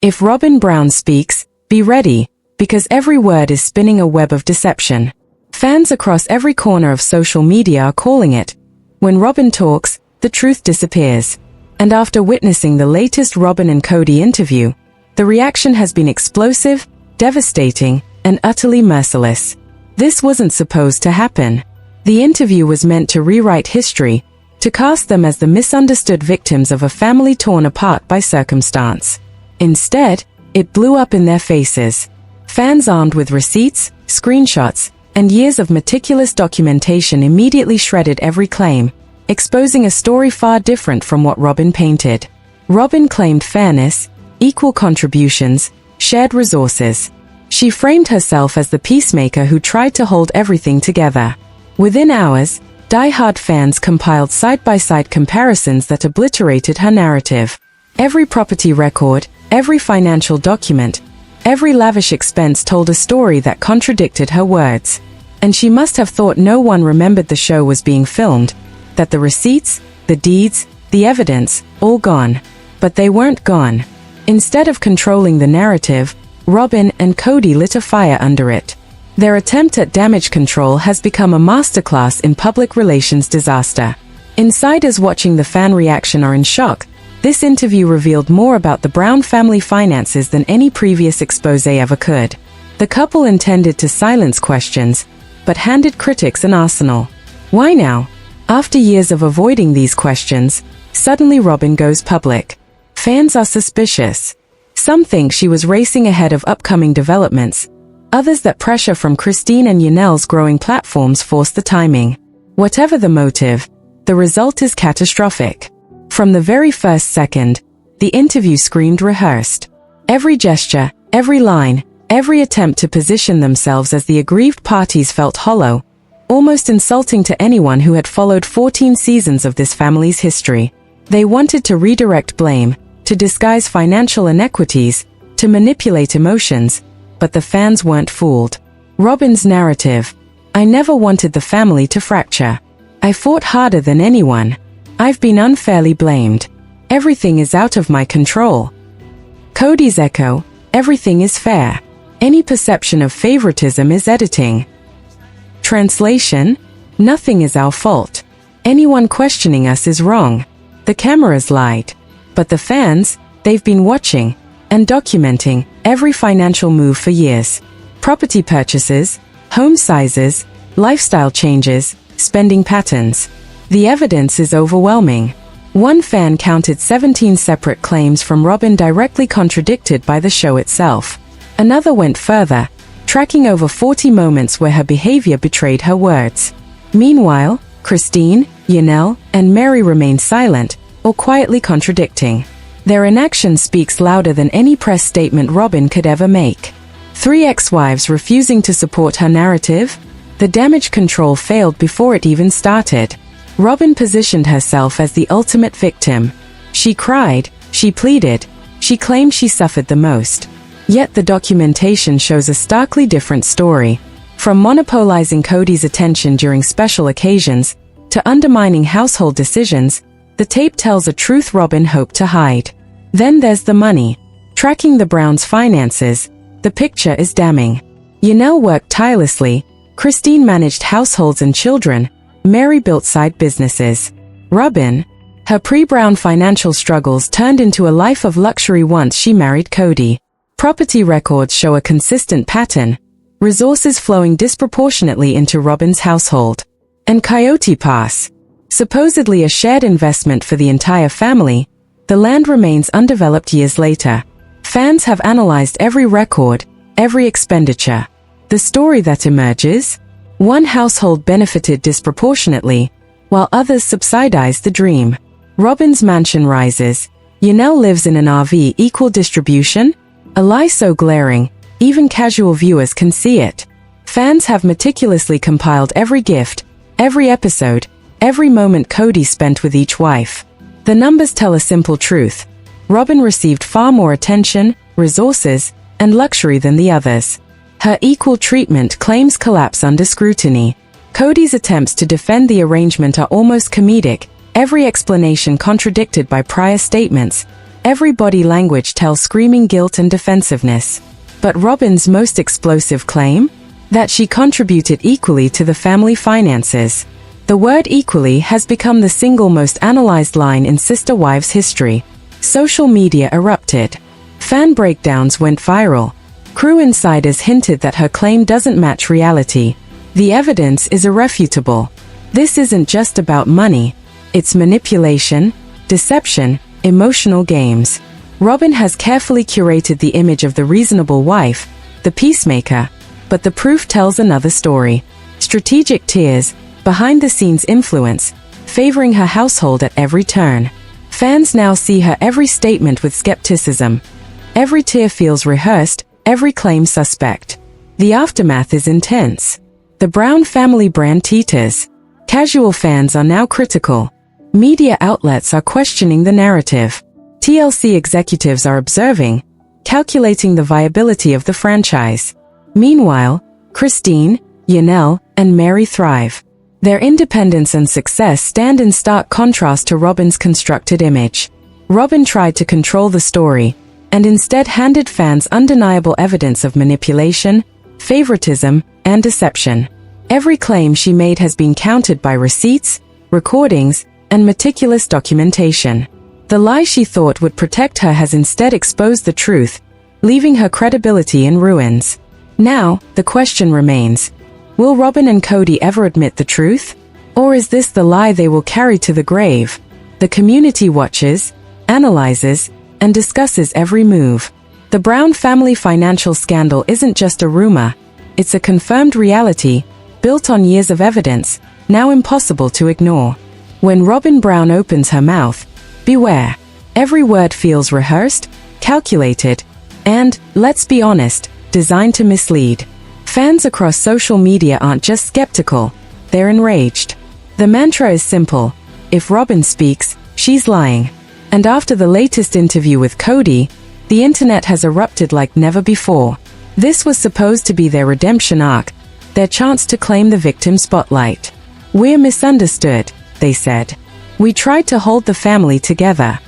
If Robyn Brown speaks, be ready, because every word is spinning a web of deception. Fans across every corner of social media are calling it. When Robyn talks, the truth disappears. And after witnessing the latest Robyn and Kody interview, the reaction has been explosive, devastating, and utterly merciless. This wasn't supposed to happen. The interview was meant to rewrite history, to cast them as the misunderstood victims of a family torn apart by circumstance. Instead, it blew up in their faces. Fans armed with receipts, screenshots, and years of meticulous documentation immediately shredded every claim, exposing a story far different from what Robyn painted. Robyn claimed fairness, equal contributions, shared resources. She framed herself as the peacemaker who tried to hold everything together. Within hours, die-hard fans compiled side-by-side comparisons that obliterated her narrative. Every property record, every financial document, every lavish expense told a story that contradicted her words. And she must have thought no one remembered the show was being filmed, that the receipts, the deeds, the evidence, all gone. But they weren't gone. Instead of controlling the narrative, Robyn and Kody lit a fire under it. Their attempt at damage control has become a masterclass in public relations disaster. Insiders watching the fan reaction are in shock. This interview revealed more about the Brown family finances than any previous expose ever could. The couple intended to silence questions, but handed critics an arsenal. Why now? After years of avoiding these questions, suddenly Robyn goes public. Fans are suspicious. Some think she was racing ahead of upcoming developments. Others that pressure from Christine and Yanel's growing platforms forced the timing. Whatever the motive, the result is catastrophic. From the very first second, the interview screamed rehearsed. Every gesture, every line, every attempt to position themselves as the aggrieved parties felt hollow, almost insulting to anyone who had followed 14 seasons of this family's history. They wanted to redirect blame, to disguise financial inequities, to manipulate emotions, but the fans weren't fooled. Robyn's narrative: I never wanted the family to fracture. I fought harder than anyone. I've been unfairly blamed. Everything is out of my control. Kody's echo: everything is fair. Any perception of favoritism is editing. Translation: nothing is our fault. Anyone questioning us is wrong. The cameras lied. But the fans, they've been watching and documenting every financial move for years. Property purchases, home sizes, lifestyle changes, spending patterns. The evidence is overwhelming. One fan counted 17 separate claims from Robyn directly contradicted by the show itself. Another went further, tracking over 40 moments where her behavior betrayed her words. Meanwhile, Christine, Yanel, and Mary remained silent, or quietly contradicting. Their inaction speaks louder than any press statement Robyn could ever make. 3 ex-wives refusing to support her narrative? The damage control failed before it even started. Robyn positioned herself as the ultimate victim. She cried, she pleaded, she claimed she suffered the most. Yet the documentation shows a starkly different story. From monopolizing Kody's attention during special occasions, to undermining household decisions, the tape tells a truth Robyn hoped to hide. Then there's the money. Tracking the Browns' finances, the picture is damning. Yanel worked tirelessly, Christine managed households and children, Mary built side businesses. Robyn, her pre-Brown financial struggles turned into a life of luxury once she married Kody. Property records show a consistent pattern, resources flowing disproportionately into Robyn's household. And Coyote Pass, supposedly a shared investment for the entire family, the land remains undeveloped years later. Fans have analyzed every record, every expenditure. The story that emerges: one household benefited disproportionately, while others subsidized the dream. Robyn's mansion rises. Yanel lives in an RV. Equal distribution? A lie so glaring, even casual viewers can see it. Fans have meticulously compiled every gift, every episode, every moment Kody spent with each wife. The numbers tell a simple truth. Robyn received far more attention, resources, and luxury than the others. Her equal treatment claims collapse under scrutiny. Kody's attempts to defend the arrangement are almost comedic, every explanation contradicted by prior statements, Every body language tells screaming guilt and defensiveness. But Robyn's most explosive claim? That she contributed equally to the family finances. The word equally has become the single most analyzed line in Sister Wives history. Social media erupted. Fan breakdowns went viral. Crew insiders hinted that her claim doesn't match reality. The evidence is irrefutable. This isn't just about money. It's manipulation, deception, emotional games. Robyn has carefully curated the image of the reasonable wife, the peacemaker, but the proof tells another story. Strategic tears, behind-the-scenes influence, favoring her household at every turn. Fans now see her every statement with skepticism. Every tear feels rehearsed, every claim suspect. The aftermath is intense. The Brown family brand teeters. Casual fans are now critical. Media outlets are questioning the narrative. TLC executives are observing, calculating the viability of the franchise. Meanwhile, Christine, Yanel, and Mary thrive. Their independence and success stand in stark contrast to Robyn's constructed image. Robyn tried to control the story, and instead handed fans undeniable evidence of manipulation, favoritism, and deception. Every claim she made has been countered by receipts, recordings, and meticulous documentation. The lie she thought would protect her has instead exposed the truth, leaving her credibility in ruins. Now, the question remains, will Robyn and Kody ever admit the truth? Or is this the lie they will carry to the grave? The community watches, analyzes, and discusses every move. The Brown family financial scandal isn't just a rumor, it's a confirmed reality, built on years of evidence, now impossible to ignore. When Robyn Brown opens her mouth, beware. Every word feels rehearsed, calculated, and, let's be honest, designed to mislead. Fans across social media aren't just skeptical, they're enraged. The mantra is simple: if Robyn speaks, she's lying. And after the latest interview with Kody, the internet has erupted like never before. This was supposed to be their redemption arc, their chance to claim the victim spotlight. "We're misunderstood," they said. "We tried to hold the family together."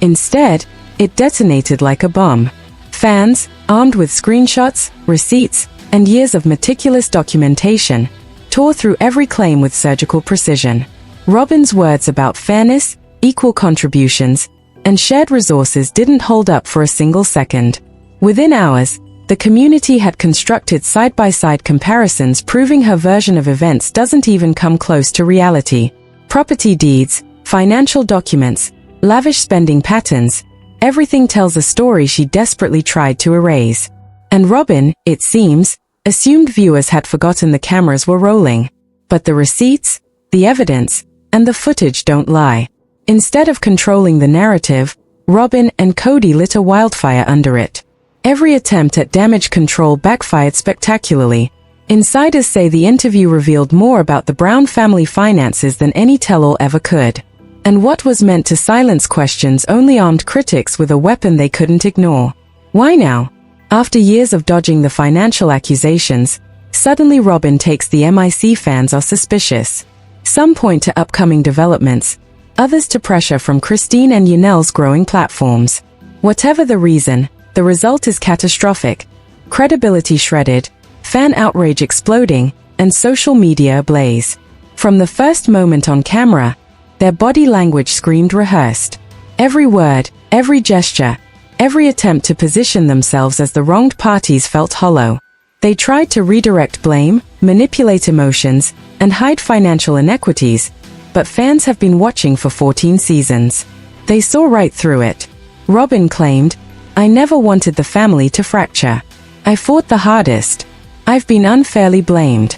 Instead, it detonated like a bomb. Fans, armed with screenshots, receipts, and years of meticulous documentation, tore through every claim with surgical precision. Robyn's words about fairness, equal contributions, and shared resources didn't hold up for a single second. Within hours, the community had constructed side-by-side comparisons proving her version of events doesn't even come close to reality. Property deeds, financial documents, lavish spending patterns, everything tells a story she desperately tried to erase. And Robyn, it seems, assumed viewers had forgotten the cameras were rolling. But the receipts, the evidence, and the footage don't lie. Instead of controlling the narrative, Robyn and Kody lit a wildfire under it. Every attempt at damage control backfired spectacularly. Insiders say the interview revealed more about the Brown family finances than any tell-all ever could. And what was meant to silence questions only armed critics with a weapon they couldn't ignore. Why now? After years of dodging the financial accusations, suddenly Robyn takes the MIC fans are suspicious. Some point to upcoming developments, others to pressure from Christine and Yanel's growing platforms. Whatever the reason, the result is catastrophic. Credibility shredded, fan outrage exploding, and social media ablaze. From the first moment on camera, their body language screamed rehearsed. Every word, every gesture, every attempt to position themselves as the wronged parties felt hollow. They tried to redirect blame, manipulate emotions, and hide financial inequities, but fans have been watching for 14 seasons. They saw right through it. Robyn claimed, "I never wanted the family to fracture. I fought the hardest. I've been unfairly blamed."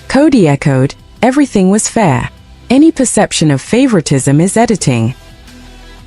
Kody echoed, "Everything was fair. Any perception of favoritism is editing."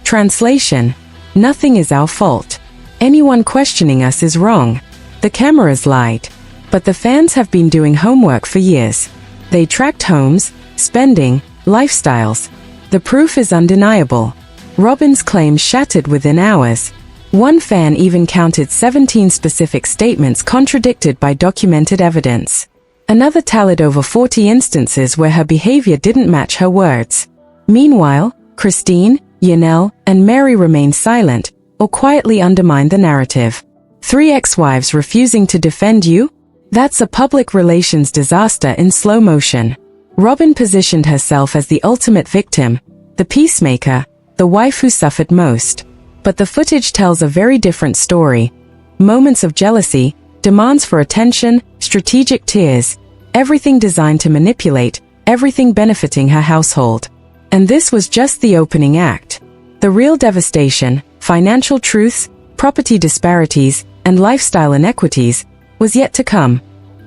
Translation: nothing is our fault. Anyone questioning us is wrong. The cameras lied. But the fans have been doing homework for years. They tracked homes, spending, lifestyles. The proof is undeniable. Robyn's claims shattered within hours. One fan even counted 17 specific statements contradicted by documented evidence. Another tallied over 40 instances where her behavior didn't match her words. Meanwhile, Christine, Yanel, and Mary remained silent or quietly undermined the narrative. 3 ex-wives refusing to defend you? That's a public relations disaster in slow motion. Robyn positioned herself as the ultimate victim, the peacemaker, the wife who suffered most. But the footage tells a very different story. Moments of jealousy, demands for attention, strategic tears, everything designed to manipulate, everything benefiting her household. And this was just the opening act. The real devastation, financial truths, property disparities, and lifestyle inequities, was yet to come.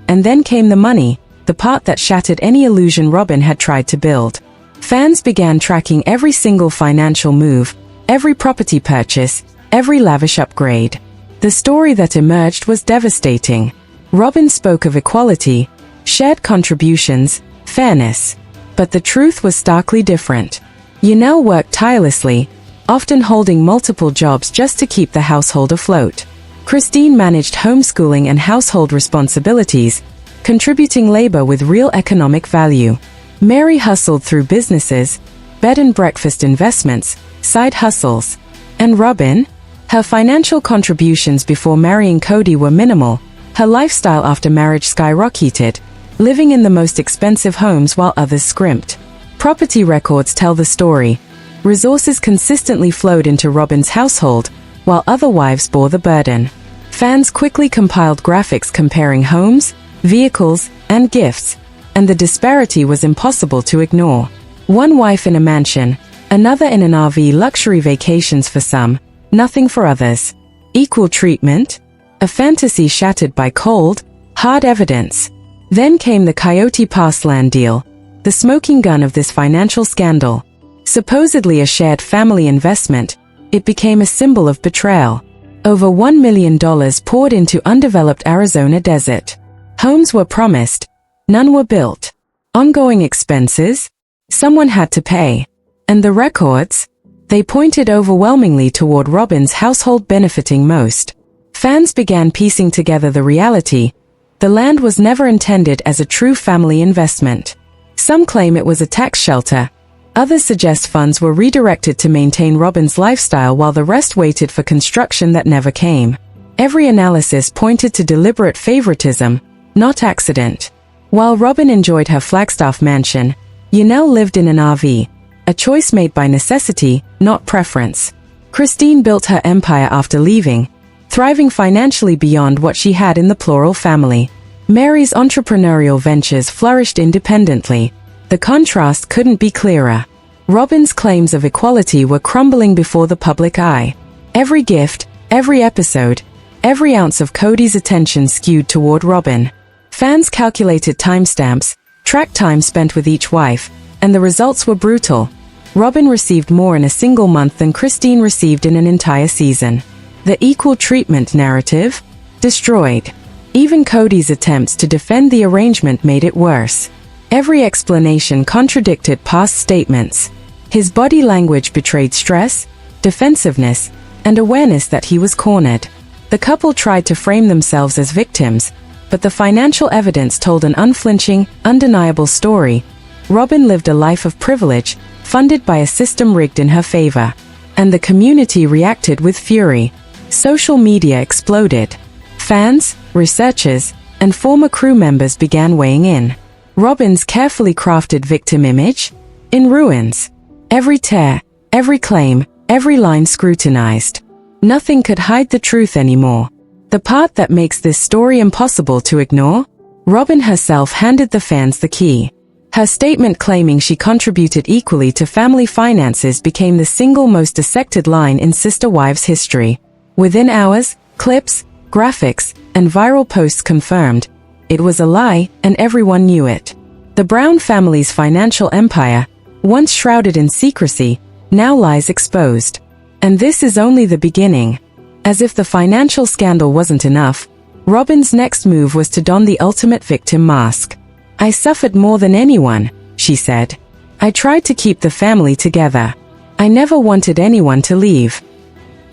And then came the money, the part that shattered any illusion Robyn had tried to build. Fans began tracking every single financial move, every property purchase, every lavish upgrade. The story that emerged was devastating. Robyn spoke of equality, shared contributions, fairness. But the truth was starkly different. Yanel worked tirelessly, often holding multiple jobs just to keep the household afloat. Christine managed homeschooling and household responsibilities, contributing labor with real economic value. Mary hustled through businesses, bed and breakfast investments, side hustles. And Robyn? Her financial contributions before marrying Kody were minimal. Her lifestyle after marriage skyrocketed, living in the most expensive homes while others scrimped. Property records tell the story. Resources consistently flowed into Robyn's household, while other wives bore the burden. Fans quickly compiled graphics comparing homes, vehicles, and gifts, and the disparity was impossible to ignore. One wife in a mansion, another in an RV, luxury vacations for some, nothing for others. Equal treatment? A fantasy shattered by cold, hard evidence. Then came the Coyote Pass land deal, the smoking gun of this financial scandal. Supposedly a shared family investment, it became a symbol of betrayal. Over $1 million poured into undeveloped Arizona desert. Homes were promised, none were built. Ongoing expenses? Someone had to pay. And the records? They pointed overwhelmingly toward Robyn's household benefiting most. Fans began piecing together the reality. The land was never intended as a true family investment. Some claim it was a tax shelter. Others suggest funds were redirected to maintain Robyn's lifestyle while the rest waited for construction that never came. Every analysis pointed to deliberate favoritism, not accident. While Robyn enjoyed her Flagstaff mansion, Yanel lived in an RV, a choice made by necessity, not preference. Christine built her empire after leaving, thriving financially beyond what she had in the plural family. Mary's entrepreneurial ventures flourished independently. The contrast couldn't be clearer. Robyn's claims of equality were crumbling before the public eye. Every gift, every episode, every ounce of Kody's attention skewed toward Robyn. Fans calculated timestamps, tracked time spent with each wife, and the results were brutal. Robyn received more in a single month than Christine received in an entire season. The equal treatment narrative? Destroyed. Even Kody's attempts to defend the arrangement made it worse. Every explanation contradicted past statements. His body language betrayed stress, defensiveness, and awareness that he was cornered. The couple tried to frame themselves as victims, but the financial evidence told an unflinching, undeniable story. Robyn lived a life of privilege, funded by a system rigged in her favor. And the community reacted with fury. Social media exploded. Fans, researchers, and former crew members began weighing in. Robyn's carefully crafted victim image? In ruins. Every tear, every claim, every line scrutinized. Nothing could hide the truth anymore. The part that makes this story impossible to ignore? Robyn herself handed the fans the key. Her statement claiming she contributed equally to family finances became the single most dissected line in Sister Wives history. Within hours, clips, graphics, and viral posts confirmed it was a lie, and everyone knew it. The Brown family's financial empire, once shrouded in secrecy, now lies exposed. And this is only the beginning. As if the financial scandal wasn't enough, Robyn's next move was to don the ultimate victim mask. "I suffered more than anyone," she said. "I tried to keep the family together. I never wanted anyone to leave."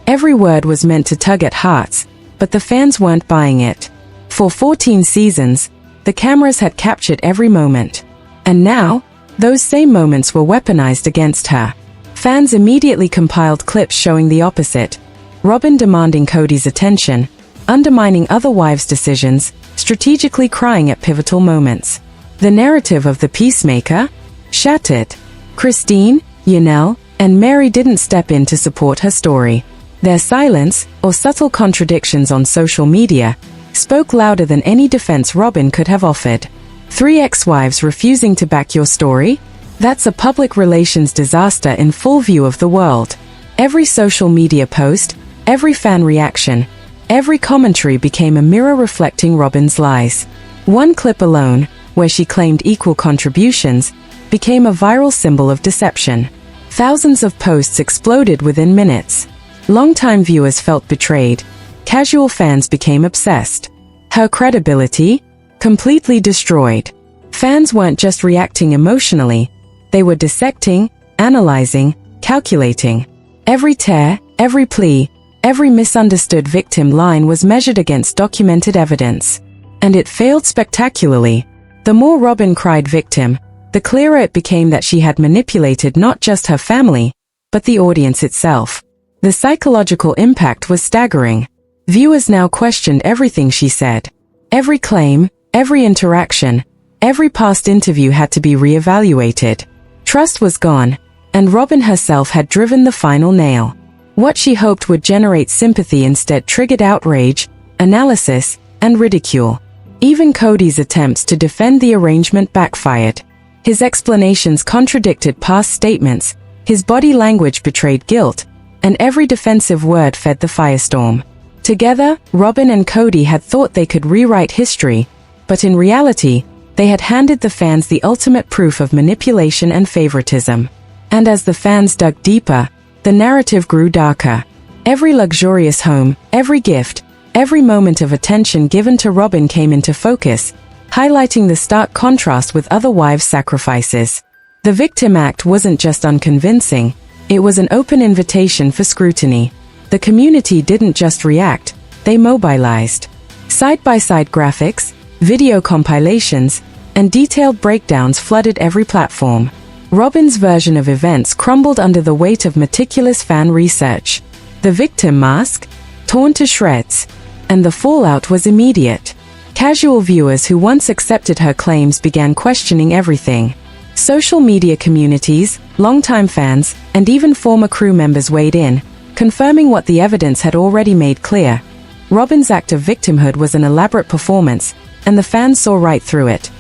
Every word was meant to tug at hearts, but the fans weren't buying it. For 14 seasons, the cameras had captured every moment. And now, those same moments were weaponized against her. Fans immediately compiled clips showing the opposite. Robyn demanding Kody's attention, undermining other wives' decisions, strategically crying at pivotal moments. The narrative of the peacemaker? Shattered. Christine, Yanel, and Mary didn't step in to support her story. Their silence, or subtle contradictions on social media, spoke louder than any defense Robyn could have offered. 3 ex-wives refusing to back your story? That's a public relations disaster in full view of the world. Every social media post, every fan reaction, every commentary became a mirror reflecting Robyn's lies. One clip alone, where she claimed equal contributions, became a viral symbol of deception. Thousands of posts exploded within minutes. Longtime viewers felt betrayed. Casual fans became obsessed. Her credibility? Completely destroyed. Fans weren't just reacting emotionally, they were dissecting, analyzing, calculating. Every tear, every plea, every misunderstood victim line was measured against documented evidence. And it failed spectacularly. The more Robyn cried victim, the clearer it became that she had manipulated not just her family, but the audience itself. The psychological impact was staggering. Viewers now questioned everything she said. Every claim, every interaction, every past interview had to be re-evaluated. Trust was gone, and Robyn herself had driven the final nail. What she hoped would generate sympathy instead triggered outrage, analysis, and ridicule. Even Kody's attempts to defend the arrangement backfired. His explanations contradicted past statements, his body language betrayed guilt, and every defensive word fed the firestorm. Together, Robyn and Kody had thought they could rewrite history, but in reality, they had handed the fans the ultimate proof of manipulation and favoritism. And as the fans dug deeper, the narrative grew darker. Every luxurious home, every gift, every moment of attention given to Robyn came into focus, highlighting the stark contrast with other wives' sacrifices. The victim act wasn't just unconvincing, it was an open invitation for scrutiny. The community didn't just react, they mobilized. Side-by-side graphics, video compilations, and detailed breakdowns flooded every platform. Robyn's version of events crumbled under the weight of meticulous fan research. The victim mask? Torn to shreds. And the fallout was immediate. Casual viewers who once accepted her claims began questioning everything. Social media communities, longtime fans, and even former crew members weighed in, confirming what the evidence had already made clear. Robyn's act of victimhood was an elaborate performance, and the fans saw right through it.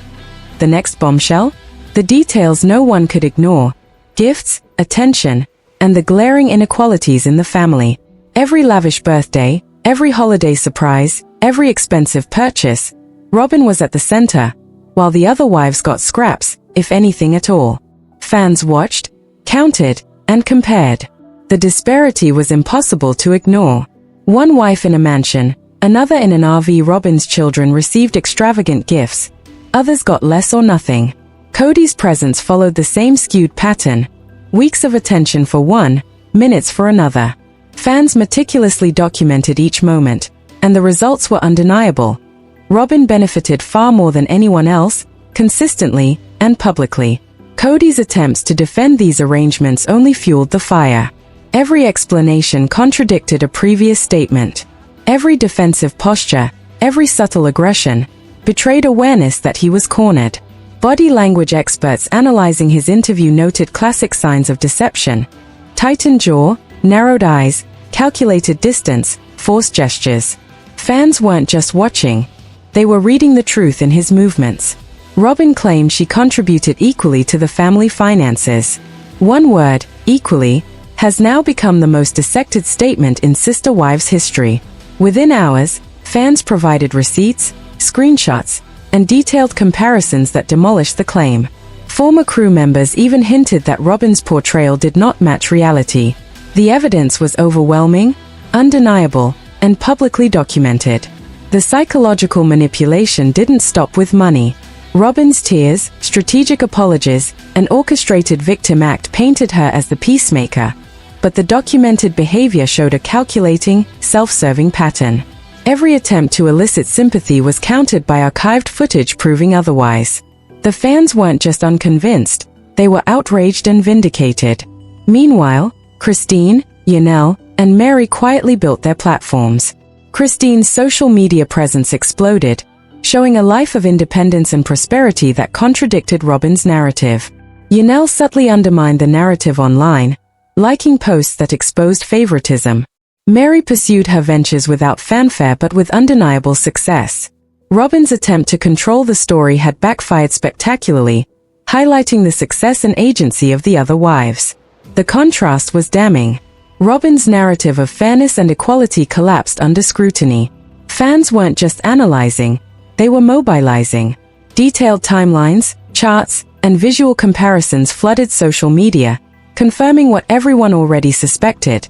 The next bombshell? The details no one could ignore: gifts, attention, and the glaring inequalities in the family. Every lavish birthday, every holiday surprise, every expensive purchase, Robyn was at the center, while the other wives got scraps, if anything at all. Fans watched, counted, and compared. The disparity was impossible to ignore. One wife in a mansion, another in an RV. Robyn's children received extravagant gifts. Others got less or nothing. Kody's presence followed the same skewed pattern. Weeks of attention for one, minutes for another. Fans meticulously documented each moment, and the results were undeniable. Robyn benefited far more than anyone else, consistently and publicly. Kody's attempts to defend these arrangements only fueled the fire. Every explanation contradicted a previous statement. Every defensive posture, every subtle aggression, betrayed awareness that he was cornered. Body language experts analyzing his interview noted classic signs of deception: tightened jaw, narrowed eyes, calculated distance, forced gestures. Fans weren't just watching, they were reading the truth in his movements. Robyn claimed she contributed equally to the family finances. One word, equally, has now become the most dissected statement in Sister Wives history. Within hours, fans provided receipts, screenshots, and detailed comparisons that demolished the claim. Former crew members even hinted that Robyn's portrayal did not match reality. The evidence was overwhelming, undeniable, and publicly documented. The psychological manipulation didn't stop with money. Robyn's tears, strategic apologies, and orchestrated victim act painted her as the peacemaker. But the documented behavior showed a calculating, self-serving pattern. Every attempt to elicit sympathy was countered by archived footage proving otherwise. The fans weren't just unconvinced, they were outraged and vindicated. Meanwhile, Christine, Yanel, and Mary quietly built their platforms. Christine's social media presence exploded, showing a life of independence and prosperity that contradicted Robyn's narrative. Yanel subtly undermined the narrative online, liking posts that exposed favoritism. Mary pursued her ventures without fanfare but with undeniable success. Robyn's attempt to control the story had backfired spectacularly, highlighting the success and agency of the other wives. The contrast was damning. Robyn's narrative of fairness and equality collapsed under scrutiny. Fans weren't just analyzing, they were mobilizing. Detailed timelines, charts, and visual comparisons flooded social media, confirming what everyone already suspected.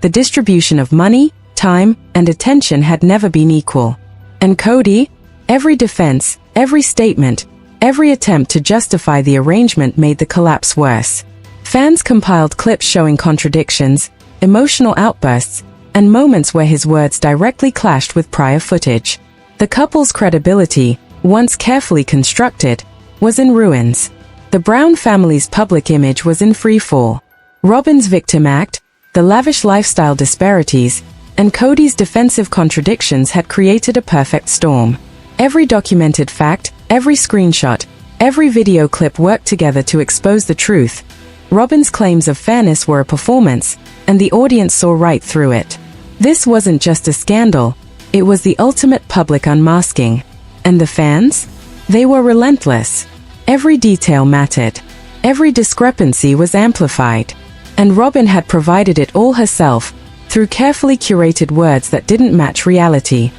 The distribution of money, time, and attention had never been equal. And Kody? Every defense, every statement, every attempt to justify the arrangement made the collapse worse. Fans compiled clips showing contradictions, emotional outbursts, and moments where his words directly clashed with prior footage. The couple's credibility, once carefully constructed, was in ruins. The Brown family's public image was in free fall. Robyn's victim act, the lavish lifestyle disparities, and Kody's defensive contradictions had created a perfect storm. Every documented fact, every screenshot, every video clip worked together to expose the truth. Robyn's claims of fairness were a performance, and the audience saw right through it. This wasn't just a scandal, it was the ultimate public unmasking. And the fans? They were relentless. Every detail mattered. Every discrepancy was amplified. And Robyn had provided it all herself, through carefully curated words that didn't match reality.